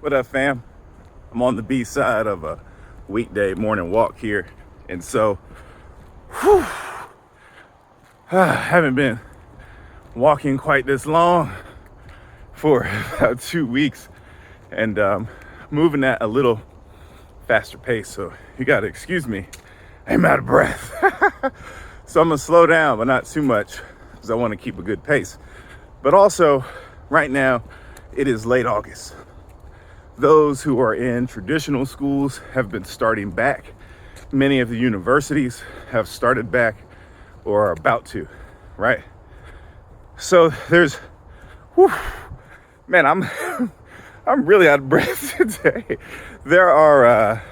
What up, fam? I'm on the B side of a weekday morning walk here. And so, I haven't been walking quite this long for about 2 weeks and moving at a little faster pace. So you gotta excuse me, I'm out of breath. So I'm gonna slow down, but not too much because I wanna keep a good pace. But also, right now, it is late August. Those who are in traditional schools have been starting back. Many of the universities have started back or are about to, right? So there's, man, I'm really out of breath today. There are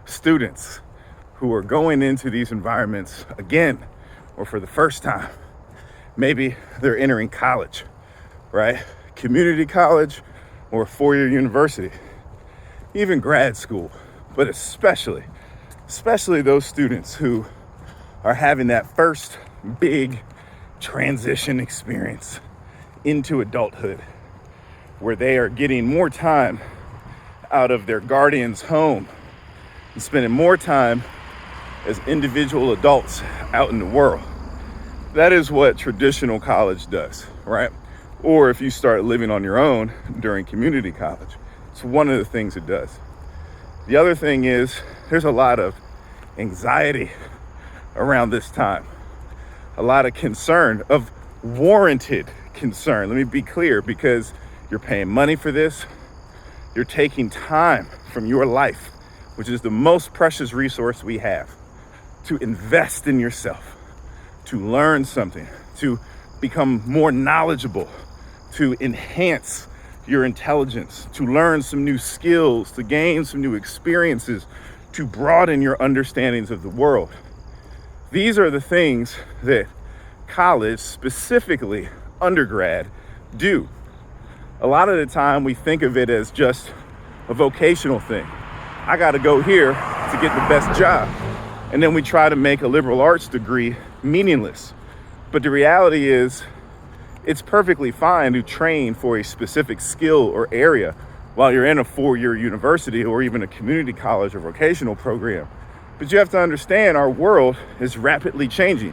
students who are going into these environments again, or for the first time. Maybe they're entering college, right? Community college or four-year university, even grad school, but especially those students who are having that first big transition experience into adulthood, where they are getting more time out of their guardian's home and spending more time as individual adults out in the world. That is what traditional college does, right? Or if you start living on your own during community college, it's one of the things it does. The other thing is there's a lot of anxiety around this time, a lot of concern, of warranted concern. Let me be clear, because you're paying money for this. You're taking time from your life, which is the most precious resource we have, to invest in yourself, to learn something, to become more knowledgeable, to enhance your intelligence, to learn some new skills, to gain some new experiences, to broaden your understandings of the world. These are the things that college, specifically undergrad, do. A lot of the time we think of it as just a vocational thing. I got to go here to get the best job. And then we try to make a liberal arts degree meaningless. But the reality is, it's perfectly fine to train for a specific skill or area while you're in a four-year university or even a community college or vocational program. But you have to understand, our world is rapidly changing,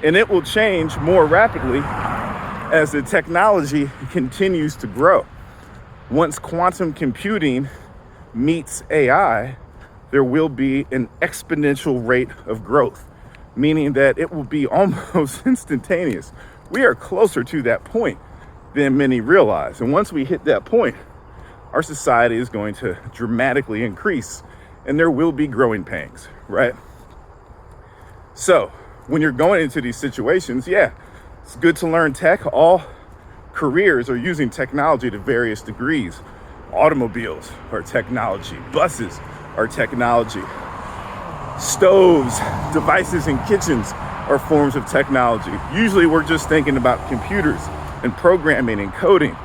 and it will change more rapidly as the technology continues to grow. Once quantum computing meets AI, there will be an exponential rate of growth, meaning that it will be almost instantaneous. We are closer to that point than many realize. And once we hit that point, our society is going to dramatically increase, and there will be growing pains, right? So when you're going into these situations, yeah, it's good to learn tech. All careers are using technology to various degrees. Automobiles are technology, buses are technology, stoves, devices in kitchens are forms of technology. Usually we're just thinking about computers and programming and coding,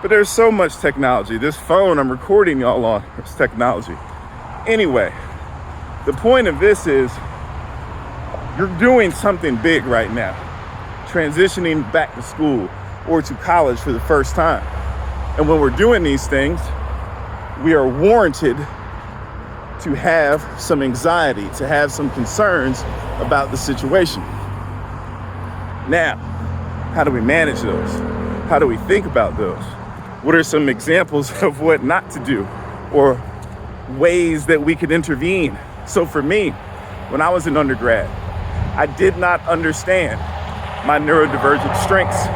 but there's so much technology. This phone I'm recording y'all on is technology. Anyway, the point of this is you're doing something big right now, transitioning back to school or to college for the first time. And when we're doing these things, we are warranted to have some anxiety, to have some concerns about the situation. Now, how do we manage those? How do we think about those? What are some examples of what not to do, or ways that we could intervene? So for me, when I was an undergrad, I did not understand my neurodivergent strengths.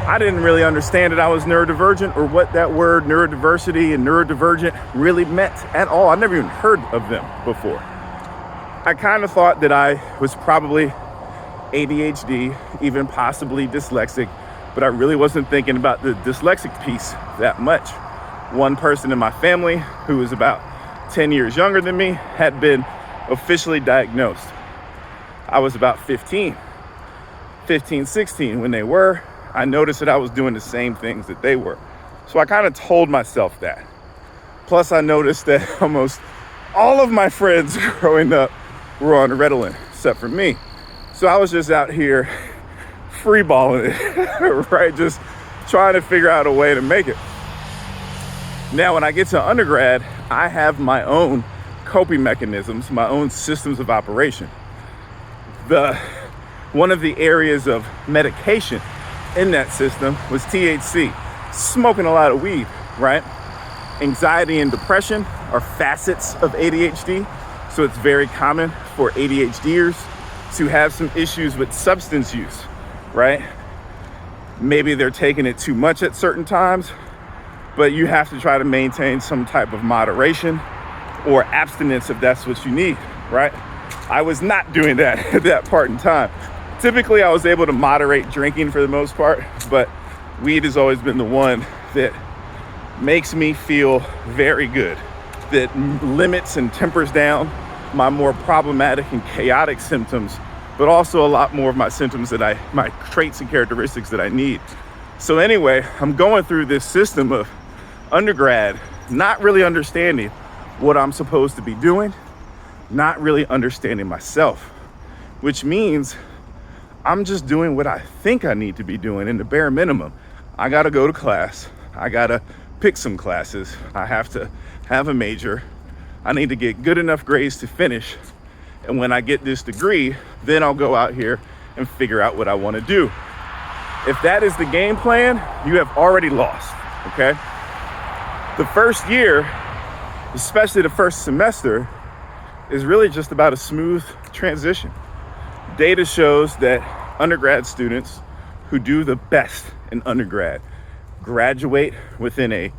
I didn't really understand that I was neurodivergent, or what that word neurodiversity and neurodivergent really meant at all. I never even heard of them before. I kind of thought that I was probably ADHD, even possibly dyslexic, but I really wasn't thinking about the dyslexic piece that much. One person in my family who was about 10 years younger than me had been officially diagnosed. I was about 15, 16 when they were. I noticed that I was doing the same things that they were. So I kind of told myself that. Plus I noticed that almost all of my friends growing up were on Ritalin, except for me. So I was just out here freeballing it, right? Just trying to figure out a way to make it. Now, when I get to undergrad, I have my own coping mechanisms, my own systems of operation. One of the areas of medication in that system was THC, smoking a lot of weed, right? Anxiety and depression are facets of ADHD, so it's very common for ADHDers to have some issues with substance use, right? Maybe they're taking it too much at certain times, but you have to try to maintain some type of moderation or abstinence if that's what you need, right? I was not doing that at that part in time. Typically, I was able to moderate drinking for the most part, but weed has always been the one that makes me feel very good, that limits and tempers down my more problematic and chaotic symptoms, but also a lot more of my symptoms my traits and characteristics that I need. So anyway, I'm going through this system of undergrad, not really understanding what I'm supposed to be doing, not really understanding myself, which means I'm just doing what I think I need to be doing in the bare minimum. I gotta go to class. I gotta pick some classes. I have to have a major. I need to get good enough grades to finish. And when I get this degree, then I'll go out here and figure out what I wanna do. If that is the game plan, you have already lost, okay? The first year, especially the first semester, is really just about a smooth transition. Data shows that undergrad students who do the best in undergrad graduate within a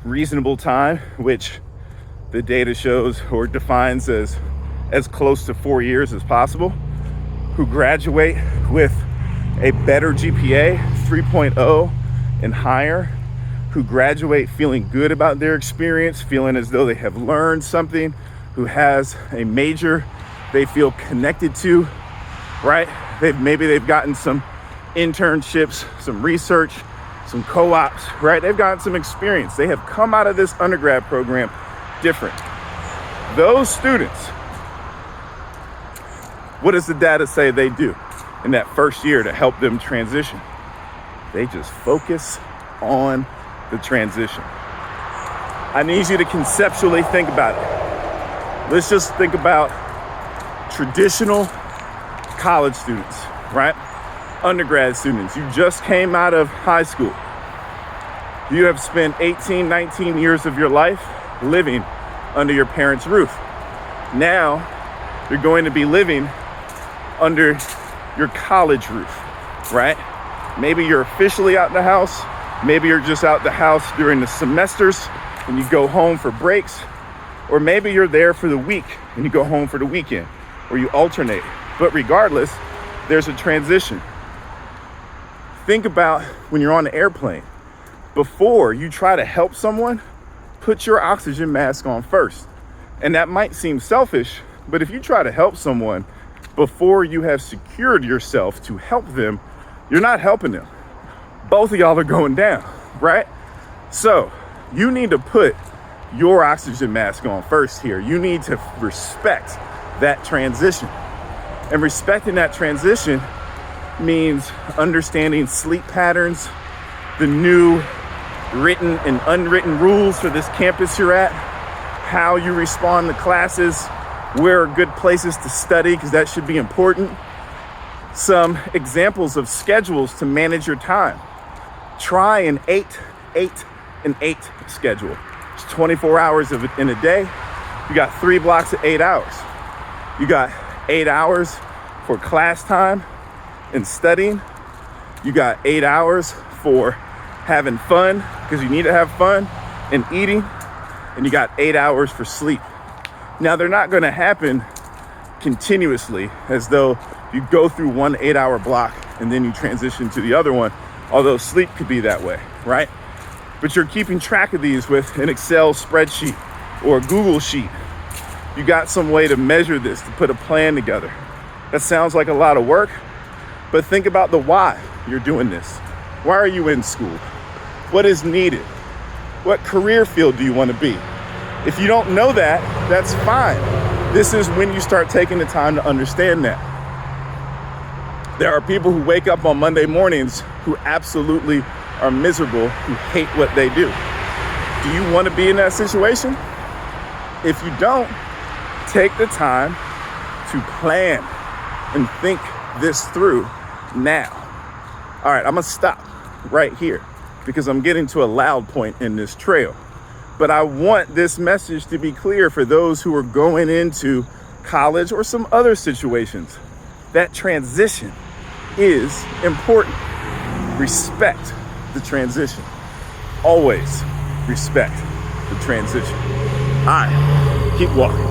reasonable time, which the data shows or defines as close to 4 years as possible, who graduate with a better GPA, 3.0 and higher, who graduate feeling good about their experience, feeling as though they have learned something, who has a major they feel connected to, right? Maybe they've gotten some internships, some research, some co-ops, right? They've gotten some experience. They have come out of this undergrad program different. Those students, what does the data say they do in that first year to help them transition? They just focus on the transition. I need you to conceptually think about it. Let's just think about traditional college students, right? Undergrad students. You just came out of high school. You have spent 18, 19 years of your life living under your parents' roof. Now, you're going to be living under your college roof, right? Maybe you're officially out the house. Maybe you're just out the house during the semesters and you go home for breaks. Or maybe you're there for the week and you go home for the weekend, or you alternate. But regardless, there's a transition. Think about when you're on the airplane. Before you try to help someone, put your oxygen mask on first. And that might seem selfish, but if you try to help someone before you have secured yourself to help them, you're not helping them. Both of y'all are going down, right? So you need to put your oxygen mask on first here. You need to respect that transition. And respecting that transition means understanding sleep patterns, the new written and unwritten rules for this campus you're at, how you respond to classes, where are good places to study, because that should be important. Some examples of schedules to manage your time. Try an 8, 8, and 8 schedule. It's 24 hours in a day. You got 3 blocks of 8 hours. You got 8 hours for class time and studying. You got 8 hours for having fun, because you need to have fun, and eating. And you got 8 hours for sleep. Now, they're not going to happen continuously, as though you go through one 8-hour block and then you transition to the other one, although sleep could be that way, right? But you're keeping track of these with an Excel spreadsheet or a Google sheet. You got some way to measure this, to put a plan together. That sounds like a lot of work, but think about the why you're doing this. Why are you in school? What is needed? What career field do you want to be? If you don't know that, that's fine. This is when you start taking the time to understand that. There are people who wake up on Monday mornings who absolutely are miserable, who hate what they do. Do you want to be in that situation? If you don't, take the time to plan and think this through now. All right, I'm gonna stop right here because I'm getting to a loud point in this trail. But I want this message to be clear for those who are going into college or some other situations. That transition is important. Respect the transition. Always respect the transition. All right, keep walking.